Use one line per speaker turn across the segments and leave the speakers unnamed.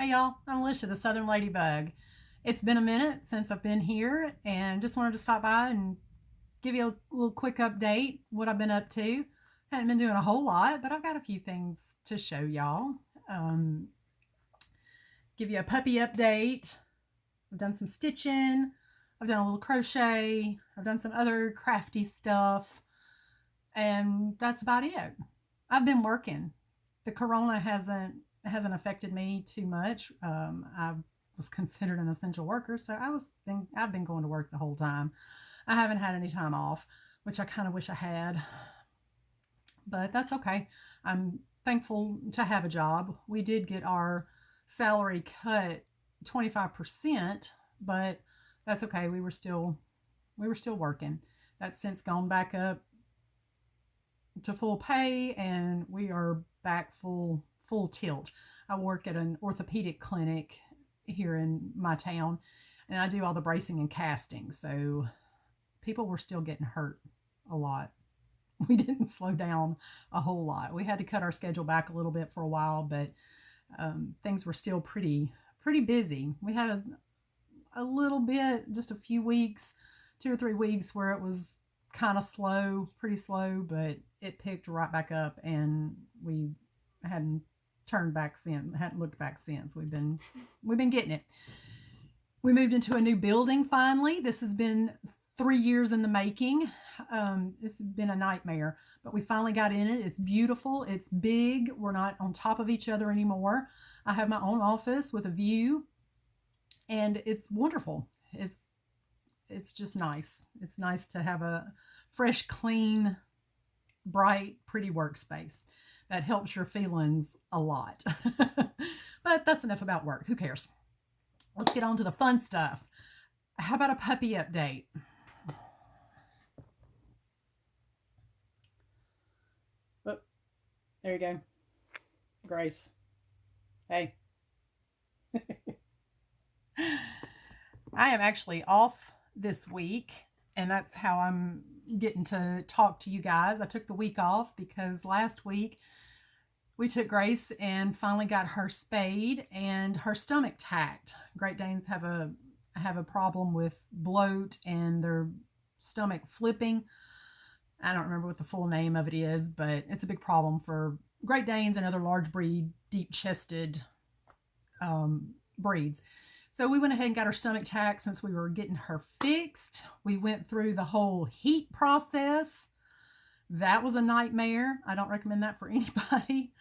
Hey y'all, I'm Alicia, the Southern Ladybug. It's been a minute since I've been here and just wanted to stop by and give you a little quick update what I've been up to. Haven't been doing a whole lot, but I've got a few things to show y'all. Um, give you a puppy update. I've done some stitching. I've done a little crochet. I've done some other crafty stuff. And that's about it. I've been working. The corona hasn't affected me too much. I was considered an essential worker, so I've been going to work the whole time. I haven't had any time off, which I kind of wish I had, but that's okay. I'm thankful to have a job. We did get our salary cut 25%, but that's okay. We were still working. That's since gone back up to full pay, and we are back full tilt. I work at an orthopedic clinic here in my town, and I do all the bracing and casting. So people were still getting hurt a lot. We didn't slow down a whole lot. We had to cut our schedule back a little bit for a while, but things were still pretty busy. We had a little bit, just a few weeks, 2 or 3 weeks where it was kind of slow, pretty slow, but it picked right back up, and we hadn't turned back since, hadn't looked back since. We've been getting it. We moved into a new building finally. This has been 3 years in the making. It's been a nightmare, but we finally got in it. It's beautiful. It's big. We're not on top of each other anymore. I have my own office with a view, and it's wonderful. It's just nice. It's nice to have a fresh, clean, bright, pretty workspace. That helps your feelings a lot. But that's enough about work. Who cares? Let's get on to the fun stuff. How about a puppy update? Oh, there you go. Grace. Hey. I am actually off this week, and that's how I'm getting to talk to you guys. I took the week off because last week we took Grace and finally got her spayed and her stomach tacked. Great Danes have a problem with bloat and their stomach flipping. I don't remember what the full name of it is, but it's a big problem for Great Danes and other large breed, deep-chested breeds. So we went ahead and got her stomach tacked since we were getting her fixed. We went through the whole heat process. That was a nightmare. I don't recommend that for anybody.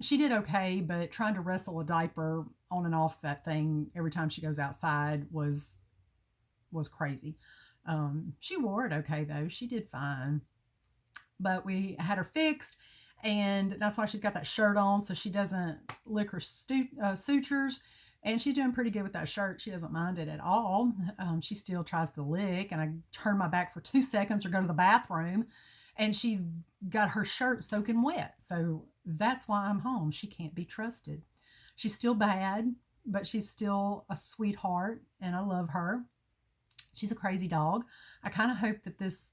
She did okay, but trying to wrestle a diaper on and off that thing every time she goes outside was crazy. She wore it okay though. She did fine. But we had her fixed, and that's why she's got that shirt on so she doesn't lick her sutures. And she's doing pretty good with that shirt. She doesn't mind it at all. She still tries to lick, and I turn my back for 2 seconds or go to the bathroom, and she's got her shirt soaking wet. So that's why I'm home. She can't be trusted. She's still bad, but she's still a sweetheart, and I love her. She's a crazy dog. I kind of hope that this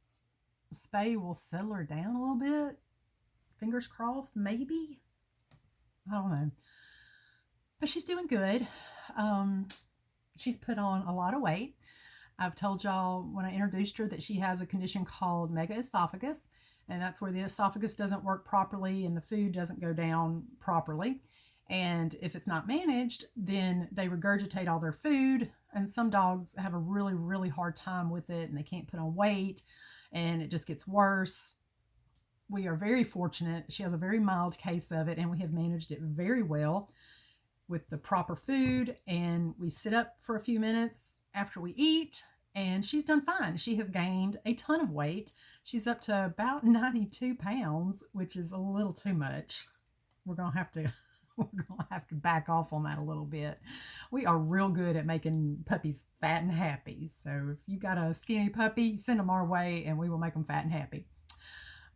spay will settle her down a little bit. Fingers crossed, maybe. I don't know. But she's doing good. She's put on a lot of weight. I've told y'all when I introduced her that she has a condition called mega esophagus, and that's where the esophagus doesn't work properly and the food doesn't go down properly. And if it's not managed, then they regurgitate all their food, and some dogs have a really, really hard time with it, and they can't put on weight, and it just gets worse. We are very fortunate. She has a very mild case of it, and we have managed it very well with the proper food, and we sit up for a few minutes after we eat, and she's done fine. She has gained a ton of weight. She's up to about 92 pounds, which is a little too much. We're gonna have to back off on that a little bit. We are real good at making puppies fat and happy. So if you got a skinny puppy, send them our way and we will make them fat and happy.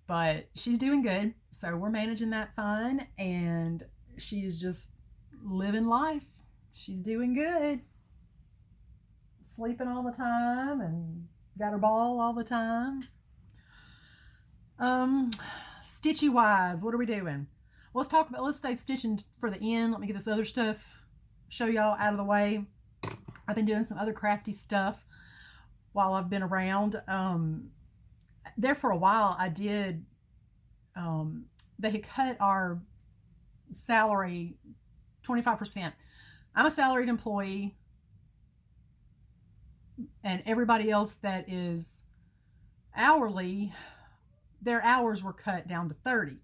But she's doing good. So we're managing that fine, and she is just living life. She's doing good. Sleeping all the time and got her ball all the time. Stitchy wise, what are we doing? let's save stitching for the end. Let me get this other stuff, show y'all out of the way. I've been doing some other crafty stuff while I've been around. There for a while, I did, they had cut our salary 25%. I'm a salaried employee, and everybody else that is hourly, their hours were cut down to 30.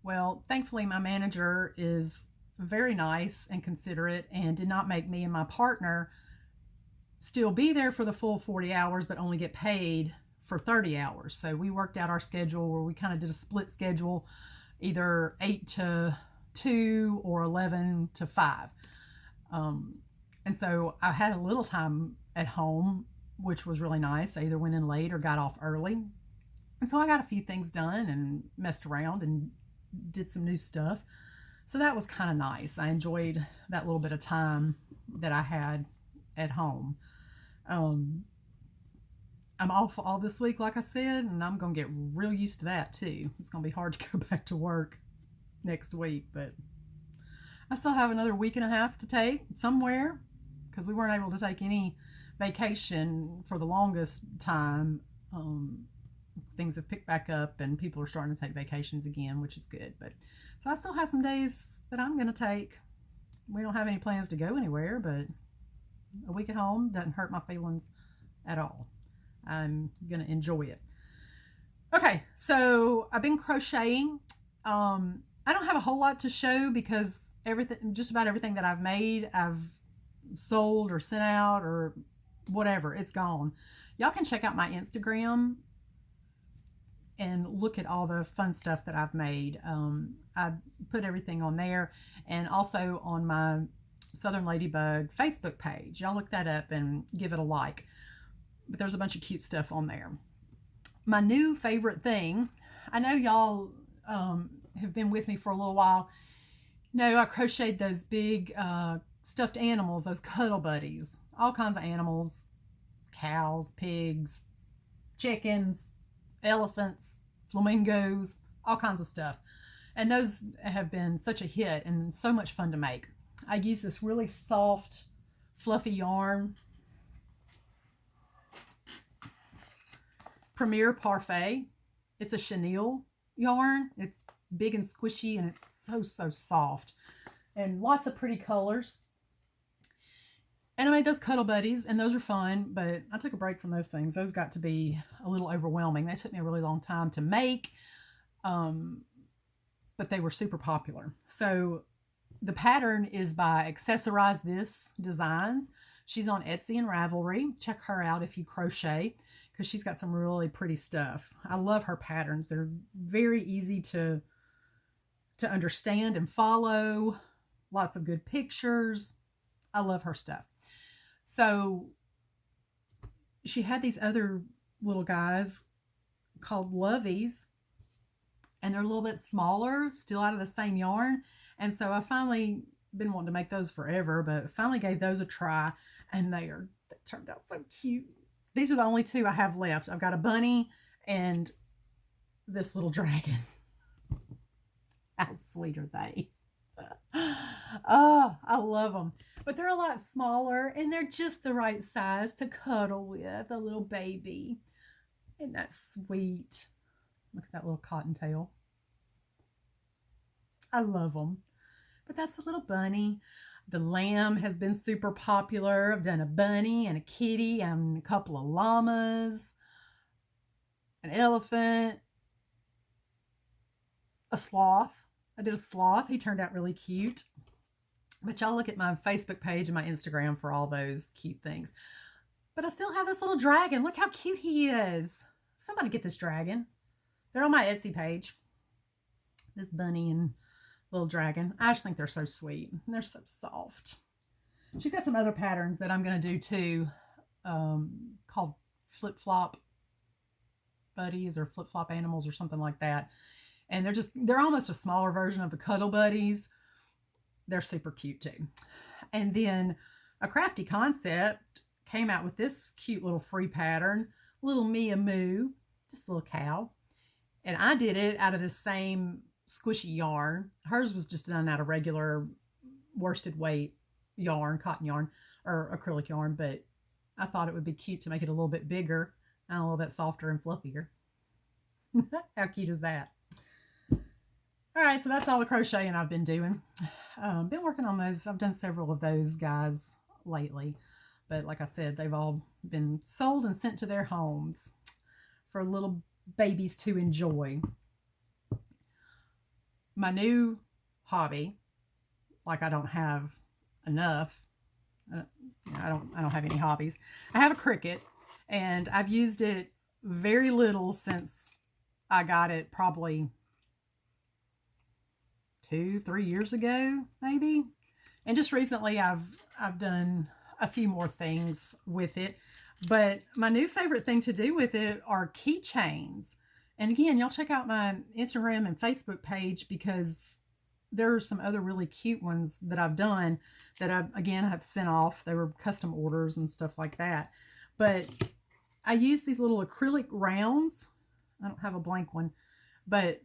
Well, thankfully, my manager is very nice and considerate and did not make me and my partner still be there for the full 40 hours, but only get paid for 30 hours. So we worked out our schedule where we kind of did a split schedule, either 8 to 2 or 11 to 5. And so I had a little time at home, which was really nice. I either went in late or got off early. And so I got a few things done and messed around and did some new stuff. So that was kind of nice. I enjoyed that little bit of time that I had at home. I'm off all this week, like I said, and I'm going to get real used to that too. It's going to be hard to go back to work next week, but I still have another week and a half to take somewhere because we weren't able to take any vacation for the longest time. Things have picked back up and people are starting to take vacations again, which is good. But so I still have some days that I'm going to take. We don't have any plans to go anywhere, but a week at home doesn't hurt my feelings at all. I'm going to enjoy it. Okay, so I've been crocheting. I don't have a whole lot to show because just about everything that I've made, I've sold or sent out or whatever. It's gone. Y'all can check out my Instagram and look at all the fun stuff that I've made. I put everything on there, and also on my Southern Ladybug Facebook page. Y'all look that up and give it a like. But there's a bunch of cute stuff on there. My new favorite thing, I know y'all have been with me for a little while. No, I crocheted those big stuffed animals, those cuddle buddies, all kinds of animals, cows, pigs, chickens, elephants, flamingos, all kinds of stuff. And those have been such a hit and so much fun to make. I use this really soft, fluffy yarn, Premier Parfait. It's a chenille yarn. It's big and squishy, and it's so soft, and lots of pretty colors. And I made those cuddle buddies, and those are fun, but I took a break from those things. Those got to be a little overwhelming. They took me a really long time to make, but they were super popular. So the pattern is by Accessorize This Designs. She's on Etsy and Ravelry. Check her out if you crochet, because she's got some really pretty stuff. I love her patterns. They're very easy to understand and follow. Lots of good pictures. I love her stuff. So she had these other little guys called Lovies, and they're a little bit smaller, still out of the same yarn. And so I finally been wanting to make those forever, but finally gave those a try, and they turned out so cute. These are the only two I have left. I've got a bunny and this little dragon. How sweet are they? Oh, I love them. But they're a lot smaller, and they're just the right size to cuddle with a little baby. Isn't that sweet? Look at that little cottontail. I love them. But that's the little bunny. The lamb has been super popular. I've done a bunny and a kitty and a couple of llamas, an elephant, a sloth. I did a sloth. He turned out really cute. But y'all look at my Facebook page and my Instagram for all those cute things. But I still have this little dragon. Look how cute he is. Somebody get this dragon. They're on my Etsy page. This bunny and little dragon. I just think they're so sweet. They're so soft. She's got some other patterns that I'm going to do too, called flip-flop buddies or flip-flop animals or something like that. And they're almost a smaller version of the cuddle buddies. They're super cute too. And then a Crafty Concept came out with this cute little free pattern, little Mia Moo, just a little cow. And I did it out of the same squishy yarn. Hers was just done out of regular worsted weight yarn, cotton yarn, or acrylic yarn, but I thought it would be cute to make it a little bit bigger and a little bit softer and fluffier. How cute is that? All right, so that's all the crocheting I've been doing. Been working on those. I've done several of those guys lately, but like I said, they've all been sold and sent to their homes for little babies to enjoy. My new hobby, like I don't have enough. I don't have any hobbies. I have a Cricut, and I've used it very little since I got it, probably 2-3 years ago, maybe. And just recently I've done a few more things with it. But my new favorite thing to do with it are keychains. And again, y'all check out my Instagram and Facebook page, because there are some other really cute ones that I've done that I, again, have sent off. They were custom orders and stuff like that. But I use these little acrylic rounds. I don't have a blank one, but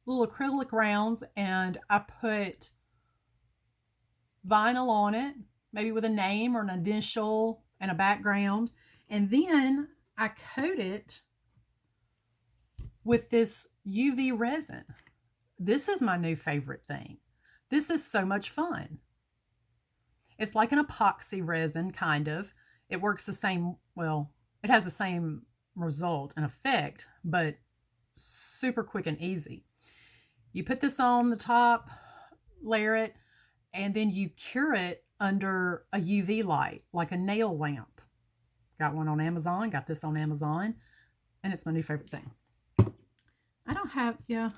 little acrylic rounds, and I put vinyl on it, maybe with a name or an initial and a background. And then I coat it with this UV resin. This is my new favorite thing. This is so much fun. It's like an epoxy resin, kind of. It works the same, well, it has the same result and effect, but super quick and easy. You put this on the top, layer it, and then you cure it under a UV light, like a nail lamp. Got one on Amazon, got this on Amazon, and it's my new favorite thing. I don't have, yeah,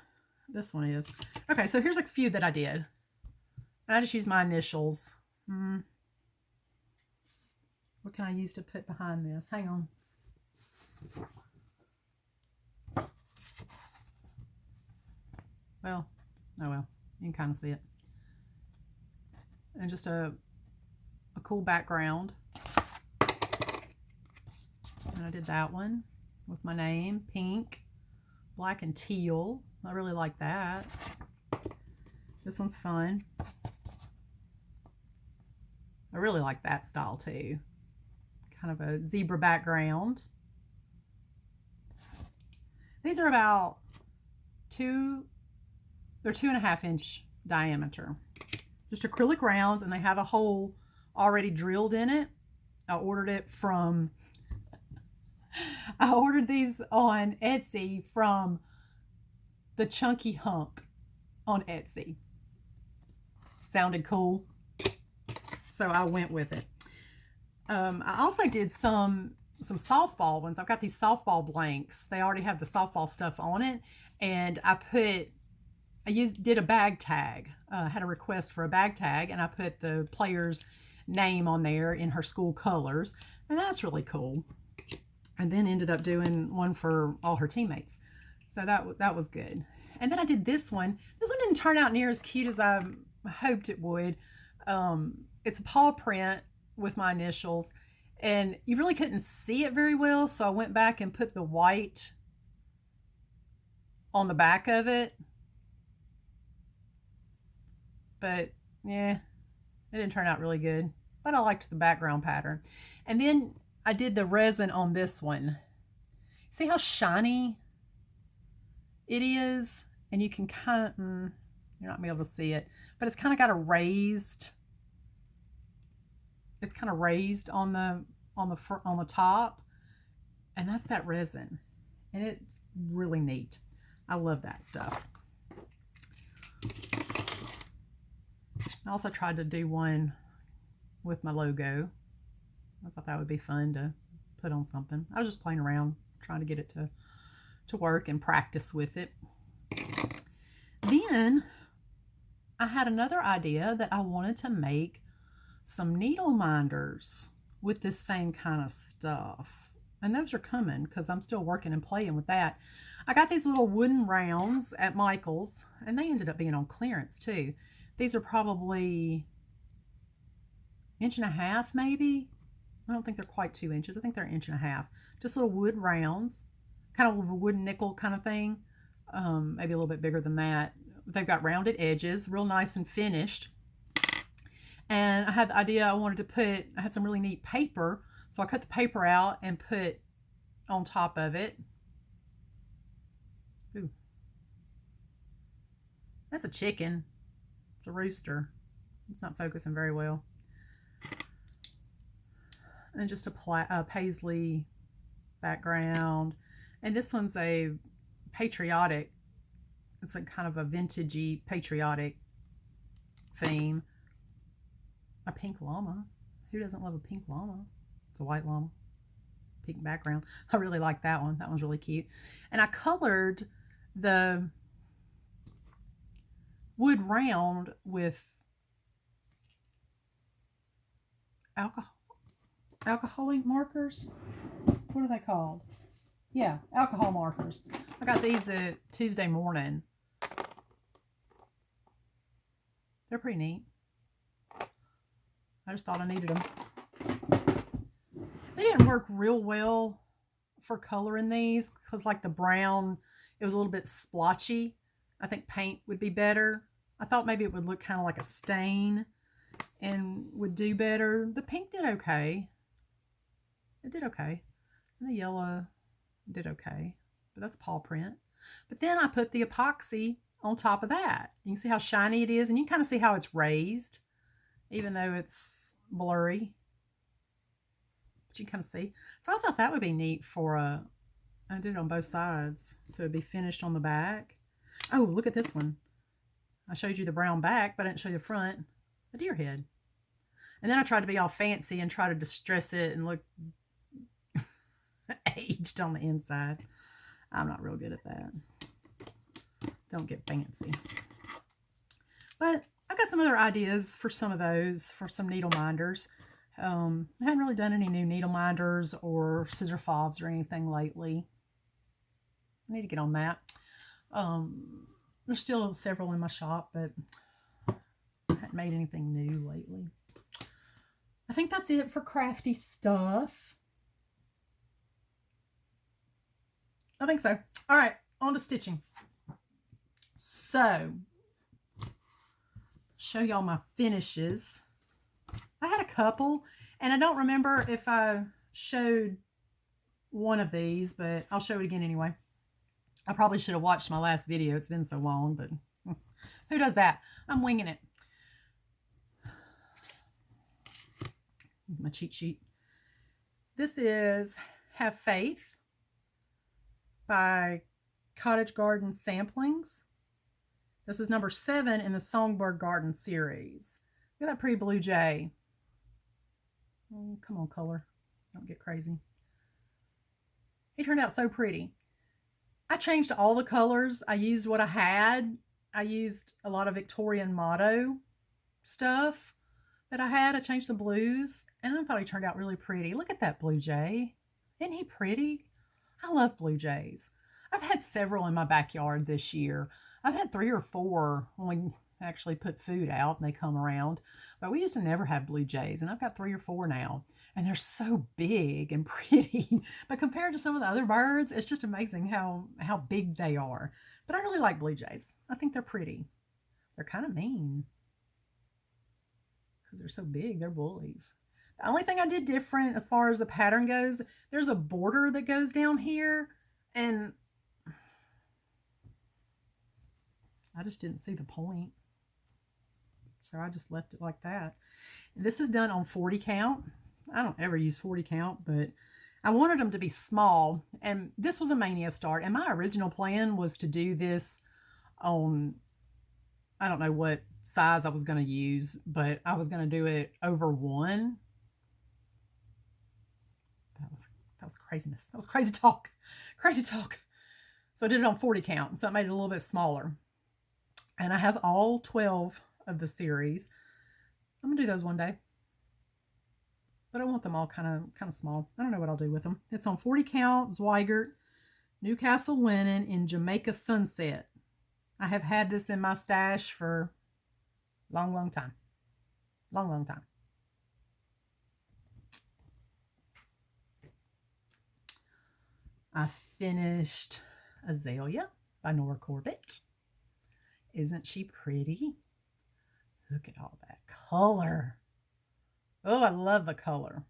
this one is. Okay, so here's a few that I did. I just used my initials. What can I use to put behind this? Hang on. Well, oh well, you can kind of see it. And just a cool background. And I did that one with my name, pink, black, and teal. I really like that. This one's fun. I really like that style too. Kind of a zebra background. These are about they're 2.5 inch diameter. Just acrylic rounds, and they have a hole already drilled in it. I ordered these on Etsy from the Chunky Hunk on Etsy. Sounded cool, so I went with it. I also did some softball ones. I've got these softball blanks. They already have the softball stuff on it, and did a bag tag. Had a request for a bag tag, and I put the player's name on there in her school colors, and that's really cool. And then ended up doing one for all her teammates, so that was good. And then I did this one. This one didn't turn out near as cute as I hoped it would. It's a paw print with my initials, and you really couldn't see it very well, so I went back and put the white on the back of it. But yeah, it didn't turn out really good, but I liked the background pattern. And then I did the resin on this one. See how shiny it is? And you can kind of, you're not gonna be able to see it, but it's kind of got a raised, it's kind of raised on the top, and that's that resin, and it's really neat. I love that stuff. I also tried to do one with my logo. I thought that would be fun to put on something. I was just playing around, trying to get it to work and practice with it. Then I had another idea that I wanted to make some needle minders with this same kind of stuff. And those are coming because I'm still working and playing with that. I got these little wooden rounds at Michael's, and they ended up being on clearance too. These are probably 1.5 inches maybe. I don't think they're quite 2 inches. I think they're 1.5 inches. Just little wood rounds, kind of a wooden nickel kind of thing. maybe a little bit bigger than that. They've got rounded edges, real nice and finished. And I had the idea I had some really neat paper, so I cut the paper out and put on top of it. Ooh. That's a chicken. It's a rooster. It's not focusing very well. And just a paisley background. And this one's a patriotic. It's a kind of a vintagey patriotic theme. A pink llama. Who doesn't love a pink llama? It's a white llama. Pink background. I really like that one. That one's really cute. And I colored the wood round with alcohol ink markers. What are they called? Yeah, alcohol markers. I got these at Tuesday morning. They're pretty neat. I just thought I needed them. They didn't work real well for coloring these because like the brown, it was a little bit splotchy. I think paint would be better. I thought maybe it would look kind of like a stain and would do better. The pink did okay. It did okay. And the yellow did okay. But that's paw print. But then I put the epoxy on top of that. You can see how shiny it is, and you can kind of see how it's raised, even though it's blurry. But you can kind of see. So I thought that would be neat for a... I did it on both sides, so it'd be finished on the back. Oh, look at this one. I showed you the brown back, but I didn't show you the front. A deer head. And then I tried to be all fancy and try to distress it and look aged on the inside. I'm not real good at that. Don't get fancy. But I got some other ideas for some of those, for some needle minders. I haven't really done any new needle minders or scissor fobs or anything lately. I need to get on that. There's still several in my shop, but I haven't made anything new lately. I think that's it for crafty stuff. I think so. All right, on to stitching. So, show y'all my finishes. I had a couple, and I don't remember if I showed one of these, but I'll show it again anyway. I probably should have watched my last video. It's been so long, but who does that? I'm winging it. My cheat sheet. This is Have Faith by Cottage Garden Samplings. This is number 7 in the Songbird Garden series. Look at that pretty blue jay. Oh, come on, color. Don't get crazy. He turned out so pretty. I changed all the colors. I used what I had. I used a lot of Victorian motto stuff that I had. I changed the blues, and I thought he turned out really pretty. Look at that blue jay. Isn't he pretty? I love blue jays. I've had several in my backyard this year. I've had 3 or 4 when we actually put food out and they come around. But we used to never have blue jays, and I've got 3 or 4 now. And they're so big and pretty. But compared to some of the other birds, it's just amazing how big they are. But I really like blue jays. I think they're pretty. They're kind of mean because they're so big. They're bullies. The only thing I did different as far as the pattern goes, there's a border that goes down here, and I just didn't see the point. So I just left it like that. This is done on 40 count. I don't ever use 40 count, but I wanted them to be small, and this was a mania start, and my original plan was to do this on, I don't know what size I was going to use, but I was going to do it over 1. That was craziness. That was crazy talk. Crazy talk. So I did it on 40 count, so it made it a little bit smaller. And I have all 12 of the series. I'm going to do those one day. But I want them all kind of small. I don't know what I'll do with them. It's on 40 count, Zweigert, Newcastle linen in Jamaica Sunset. I have had this in my stash for a long, long time. Long, long time. I finished Azalea by Nora Corbett. Isn't she pretty? Look at all that color. Oh, I love the color.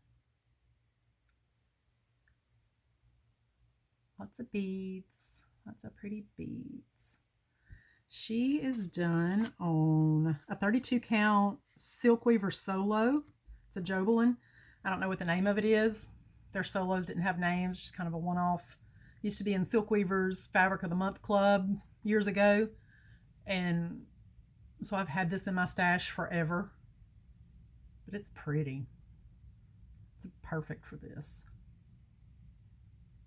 Lots of beads. Lots of pretty beads. She is done on a 32 count Silk Weaver Solo. It's a Jobelin. I don't know what the name of it is. Their solos didn't have names, just kind of a one-off. Used to be in Silk Weaver's Fabric of the Month Club years ago. And so I've had this in my stash forever. But it's pretty. It's perfect for this.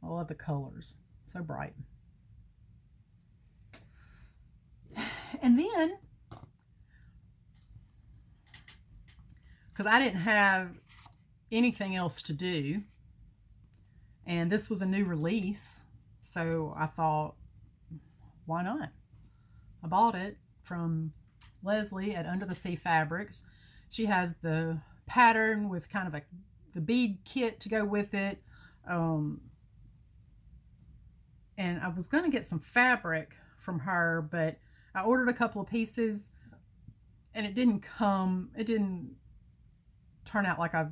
I love the colors. So bright. And then, because I didn't have anything else to do, and this was a new release, so I thought, why not? I bought it from Leslie at Under the Sea Fabrics. She has the pattern with kind of the bead kit to go with it. And I was going to get some fabric from her, but I ordered a couple of pieces and it didn't turn out like I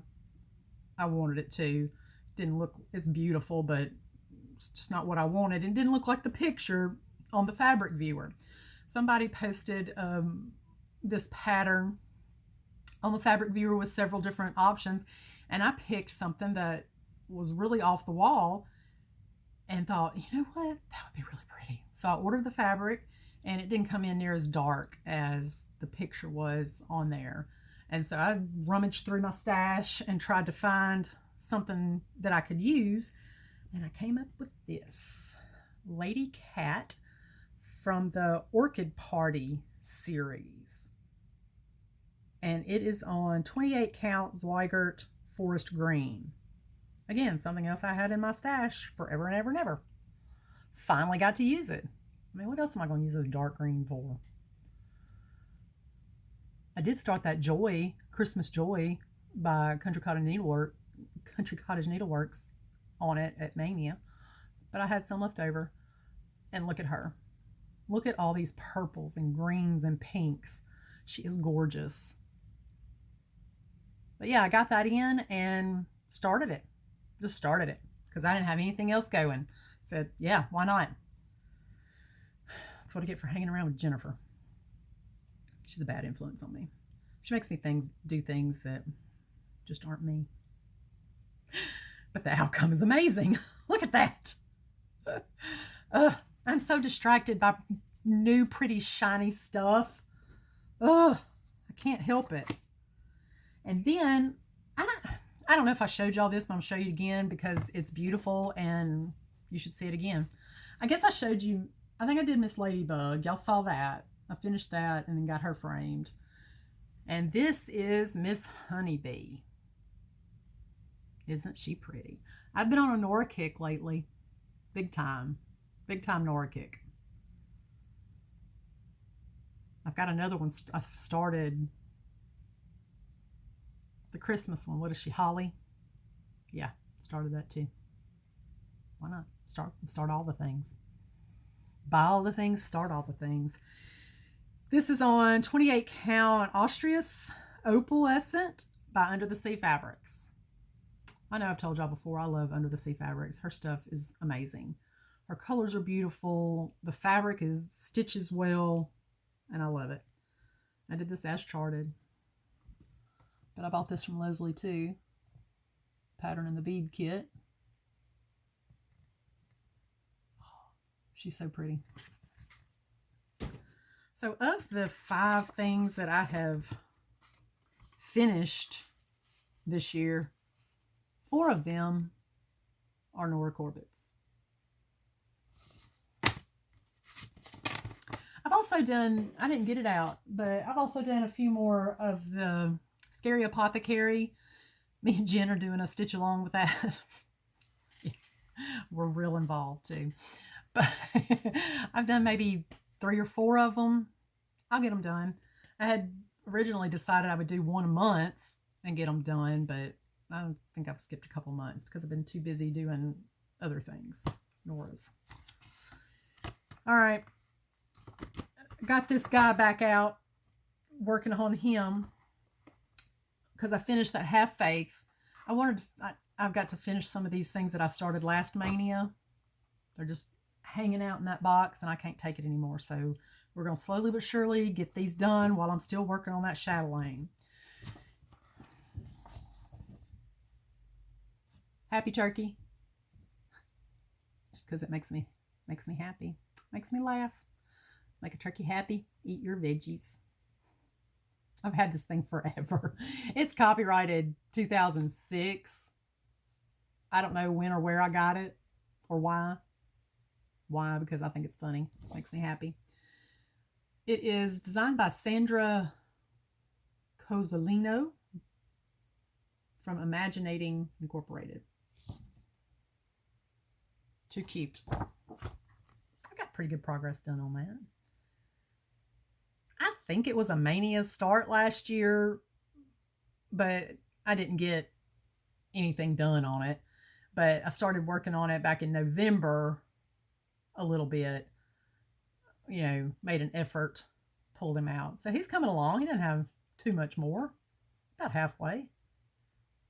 wanted it to. It didn't look as beautiful, but it's just not what I wanted. It didn't look like the picture on the fabric viewer. Somebody posted this pattern on the fabric viewer with several different options, and I picked something that was really off the wall and thought, you know what, that would be really pretty. So I ordered the fabric, and it didn't come in near as dark as the picture was on there. And so I rummaged through my stash and tried to find something that I could use, and I came up with this Lady Cat from the Orchid Party series. And it is on 28 count Zweigart Forest Green. Again, something else I had in my stash forever and ever and ever. Finally got to use it. I mean, what else am I going to use this dark green for? I did start that Joy, Christmas Joy by Country Cottage Needleworks on it at Mania. But I had some left over. And look at her. Look at all these purples and greens and pinks. She is gorgeous. But yeah, I got that in and started it. Just started it because I didn't have anything else going. Said, yeah, why not? That's what I get for hanging around with Jennifer. She's a bad influence on me. She makes me do things that just aren't me. But the outcome is amazing. Look at that. I'm so distracted by new, pretty, shiny stuff. I can't help it. And then, I don't know if I showed y'all this, but I'm going to show you again because it's beautiful and you should see it again. I guess I showed you, I think I did Miss Ladybug. Y'all saw that. I finished that and then got her framed. And this is Miss Honeybee. Isn't she pretty? I've been on a Nora kick lately. Big time. Big time Nora kick. I've got another one. I started the Christmas one. What is she? Holly? Yeah, started that too. Why not? Start all the things. Buy all the things, start all the things. This is on 28 count Austrias Opalescent by Under the Sea Fabrics. I know I've told y'all before, I love Under the Sea Fabrics. Her stuff is amazing. Her colors are beautiful. The fabric stitches well, and I love it. I did this as charted, but I bought this from Leslie too. Pattern in the bead kit. She's so pretty. So of the 5 things that I have finished this year, 4 of them are Nora Corbett's. I've also done, I didn't get it out, but I've also done a few more of the Scary Apothecary. Me and Jen are doing a stitch along with that. Yeah, we're real involved too. But I've done maybe 3 or 4 of them. I'll get them done. I had originally decided I would do 1 a month and get them done, but I think I've skipped a couple months because I've been too busy doing other things, Nora's. All right. Got this guy back out, working on him because I finished that Half Faith. I've got to finish some of these things that I started last Mania. They're just hanging out in that box and I can't take it anymore. So we're going to slowly but surely get these done while I'm still working on that chatelaine. Happy turkey. Just because it makes me happy. Makes me laugh. Make a turkey happy. Eat your veggies. I've had this thing forever. It's copyrighted 2006. I don't know when or where I got it or why. Why? Because I think it's funny. It makes me happy. It is designed by Sandra Cozzolino from Imaginating Incorporated. Too cute. I got pretty good progress done on that. I think it was a Mania start last year, but I didn't get anything done on it. But I started working on it back in November a little bit. You know, made an effort, pulled him out. So he's coming along. He doesn't have too much more. About halfway.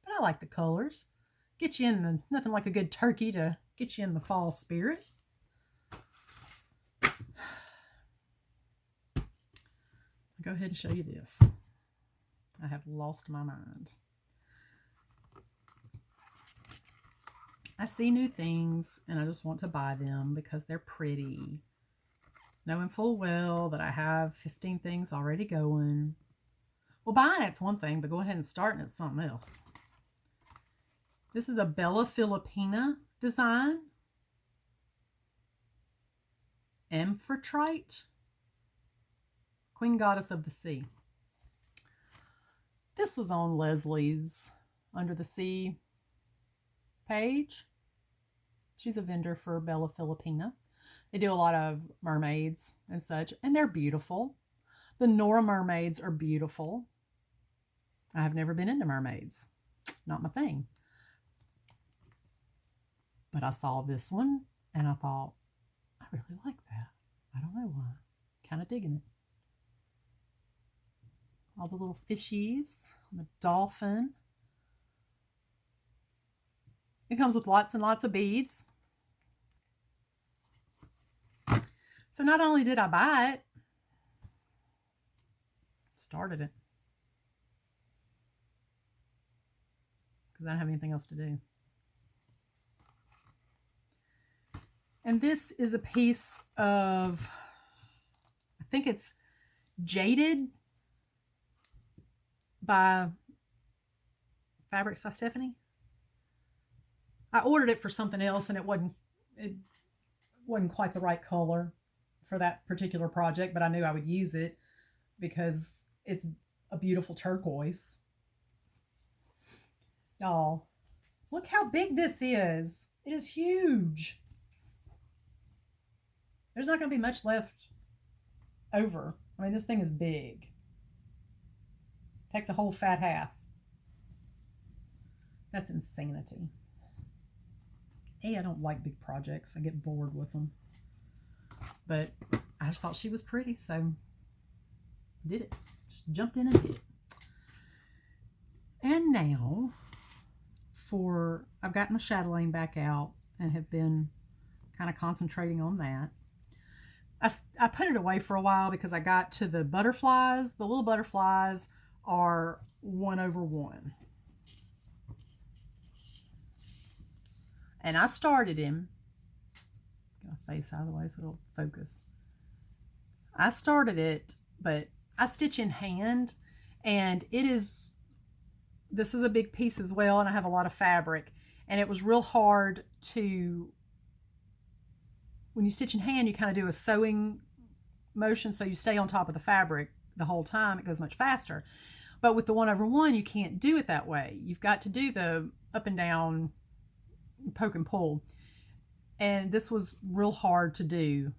But I like the colors. Get you in the, nothing like a good turkey to get you in the fall spirit. I'll go ahead and show you this. I have lost my mind. I see new things and I just want to buy them because they're pretty. Knowing full well that I have 15 things already going. Well, buying it's one thing, but go ahead and starting it's something else. This is a Bella Filipina design. Amphitrite. Queen Goddess of the Sea. This was on Leslie's Under the Sea page. She's a vendor for Bella Filipina. They do a lot of mermaids and such, and they're beautiful. The Nora mermaids are beautiful. I have never been into mermaids. Not my thing. But I saw this one, and I thought, I really like that. I don't know why. Kind of digging it. All the little fishies, the dolphin. It comes with lots and lots of beads. So not only did I buy it, started it. Because I don't have anything else to do. And this is a piece of, I think it's Jaded by Fabrics by Stephanie. I ordered it for something else and it wasn't quite the right color for that particular project, but I knew I would use it because it's a beautiful turquoise. Y'all, look how big this is. It is huge. There's not going to be much left over. I mean, this thing is big. Takes a whole fat half. That's insanity. Hey, I don't like big projects. I get bored with them. But I just thought she was pretty, so did it. Just jumped in and did it. And now, I've got my chatelaine back out and have been kind of concentrating on that. I put it away for a while because I got to the butterflies. The little butterflies are 1/1. And I started him. Get my face out of the way so it'll focus. I started it, but I stitch in hand, and this is a big piece as well, and I have a lot of fabric, and it was real hard to, when you stitch in hand, you kind of do a sewing motion, so you stay on top of the fabric the whole time. It goes much faster. But with the 1/1, you can't do it that way. You've got to do the up and down, poke and pull. And this was real hard to do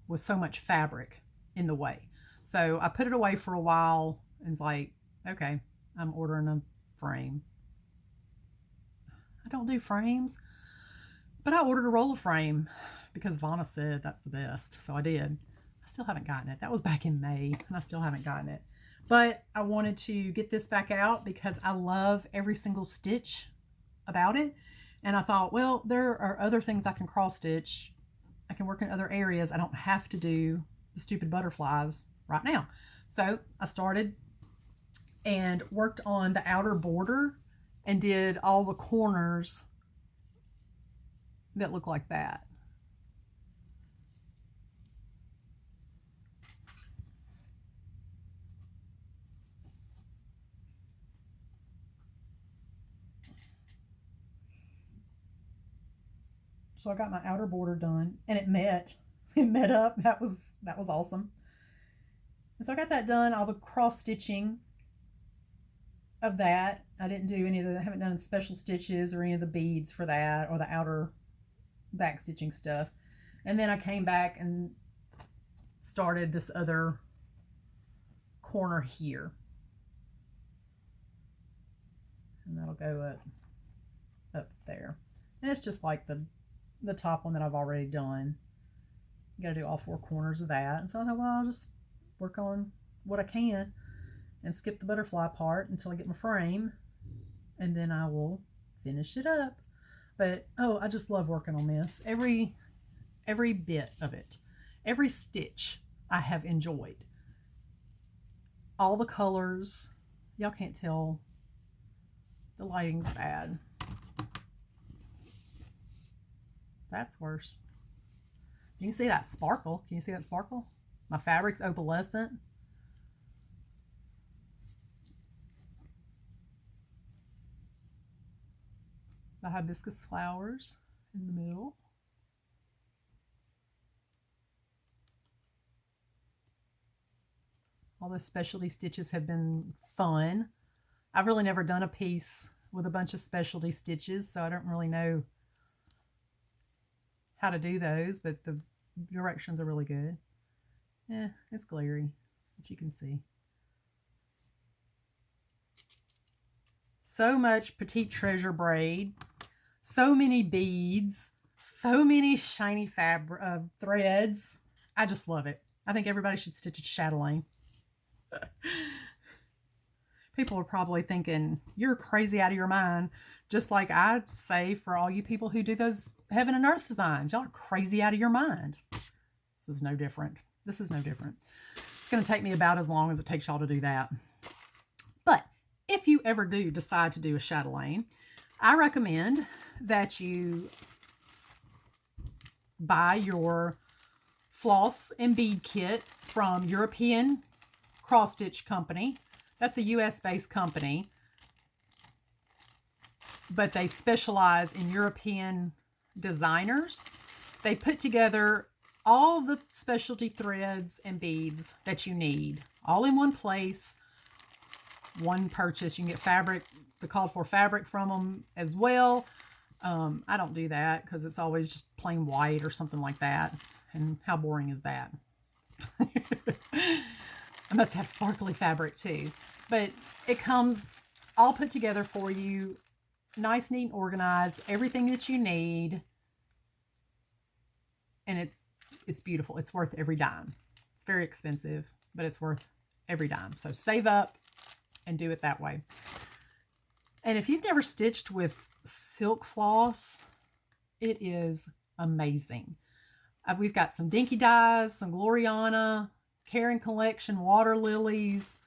with so much fabric in the way. So I put it away for a while and was like, okay, I'm ordering a frame. I don't do frames, but I ordered a roller frame because Vonna said that's the best. So I did. I still haven't gotten it. That was back in May, and I still haven't gotten it. But I wanted to get this back out because I love every single stitch about it. And I thought, well, there are other things I can cross stitch. I can work in other areas. I don't have to do the stupid butterflies right now. So I started and worked on the outer border and did all the corners that look like that. So I got my outer border done, and it met up. That was awesome. And so I got that done, all the cross stitching of that. I didn't do any of the, I haven't done special stitches or any of the beads for that, or the outer back stitching stuff. And then I came back and started this other corner here. And that'll go up there. And it's just like the top one that I've already done. You gotta do all 4 corners of that. And so I thought, well, I'll just work on what I can and skip the butterfly part until I get my frame, and then I will finish it up. But oh, I just love working on this. Every bit of it, every stitch I have enjoyed. All the colors, y'all can't tell, the lighting's bad. That's worse. You can see that sparkle. Can you see that sparkle? My fabric's opalescent. The hibiscus flowers in the middle. All those specialty stitches have been fun. I've really never done a piece with a bunch of specialty stitches, so I don't really know how to do those, but the directions are really good. Yeah, it's glary, but you can see. So much petite treasure braid, so many beads, so many shiny fabric threads. I just love it. I think everybody should stitch a chatelaine. People are probably thinking, you're crazy out of your mind. Just like I say for all you people who do those heaven and earth designs. Y'all are crazy out of your mind. This is no different. This is no different. It's going to take me about as long as it takes y'all to do that. But if you ever do decide to do a chatelaine, I recommend that you buy your floss and bead kit from European Cross Stitch Company. That's a US-based company, but they specialize in European designers. They put together all the specialty threads and beads that you need, all in one place, one purchase. You can get fabric, the called for fabric from them as well. I don't do that because it's always just plain white or something like that. And how boring is that? I must have sparkly fabric too. But it comes all put together for you, nice, neat, and organized, everything that you need. And it's beautiful. It's worth every dime. It's very expensive, but it's worth every dime. So save up and do it that way. And if you've never stitched with silk floss, it is amazing. We've got some Dinky Dyes, some Gloriana, Karen Collection, Water Lilies.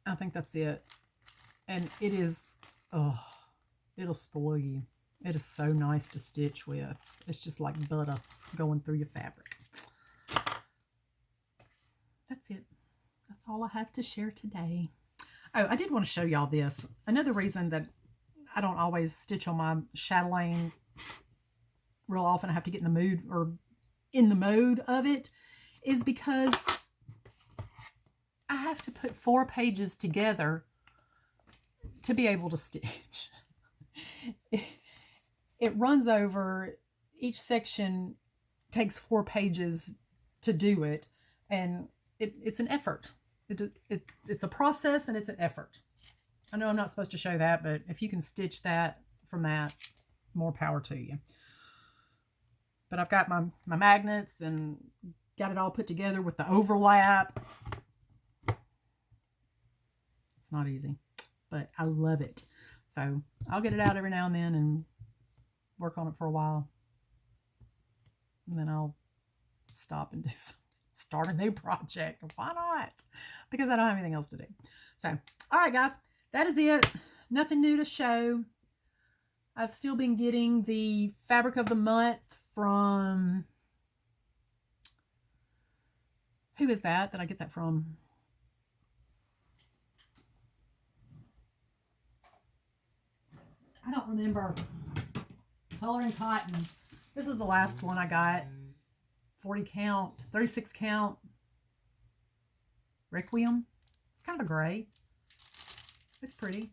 I think that's it. And it is, oh, it'll spoil you. It is so nice to stitch with. It's just like butter going through your fabric. That's it. That's all I have to share today. Oh, I did want to show y'all this. Another reason that I don't always stitch on my chatelaine real often, I have to get in the mood or in the mode of it, is because I have to put 4 pages together to be able to stitch. It runs over, each section takes 4 pages to do it, and it's an effort. It's a process and it's an effort. I know I'm not supposed to show that, but if you can stitch that from that, more power to you. But I've got my magnets and got it all put together with the overlap. It's not easy, but I love it. So I'll get it out every now and then and work on it for a while. And then I'll stop and start a new project. Why not? Because I don't have anything else to do. So, all right, guys, that is it. Nothing new to show. I've still been getting the fabric of the month from, who is that I get that from? I don't remember. Coloring Cotton. This is the last one I got. 40 count, 36 count. Requiem. It's kind of a gray. It's pretty.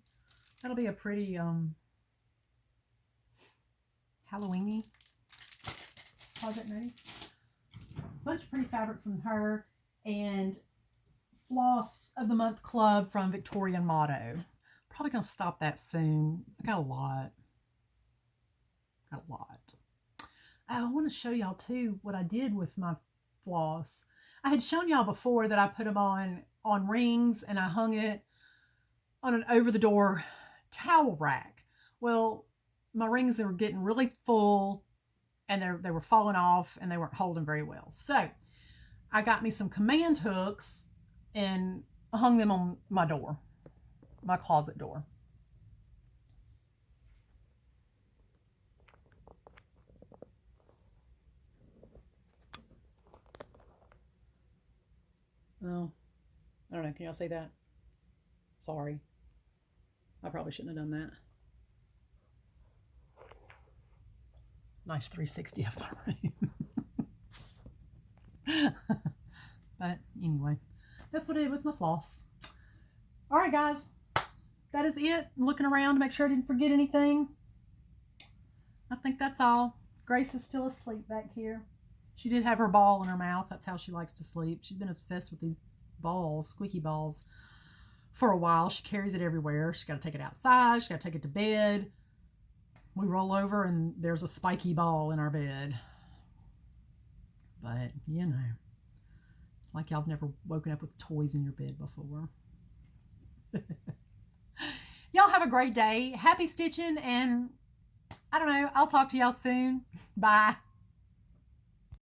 That'll be a pretty Halloween-y project maybe. Bunch of pretty fabric from her, and Floss of the Month Club from Victorian Motto. Probably gonna stop that soon. I got a lot. I want to show y'all too what I did with my floss. I had shown y'all before that I put them on rings and I hung it on an over-the-door towel rack. Well, my rings, they were getting really full and they were falling off and they weren't holding very well. So I got me some command hooks and hung them on my door, my closet door. Oh, I don't know. Can y'all see that? Sorry. I probably shouldn't have done that. Nice 360 of my room. But anyway, that's what I did with my floss. All right, guys. That is it. I'm looking around to make sure I didn't forget anything. I think that's all. Grace is still asleep back here. She did have her ball in her mouth. That's how she likes to sleep. She's been obsessed with these balls, squeaky balls, for a while. She carries it everywhere. She's got to take it outside. She's got to take it to bed. We roll over and there's a spiky ball in our bed. But, you know, like y'all have never woken up with toys in your bed before. Y'all have a great day. Happy stitching, and I don't know, I'll talk to y'all soon. Bye.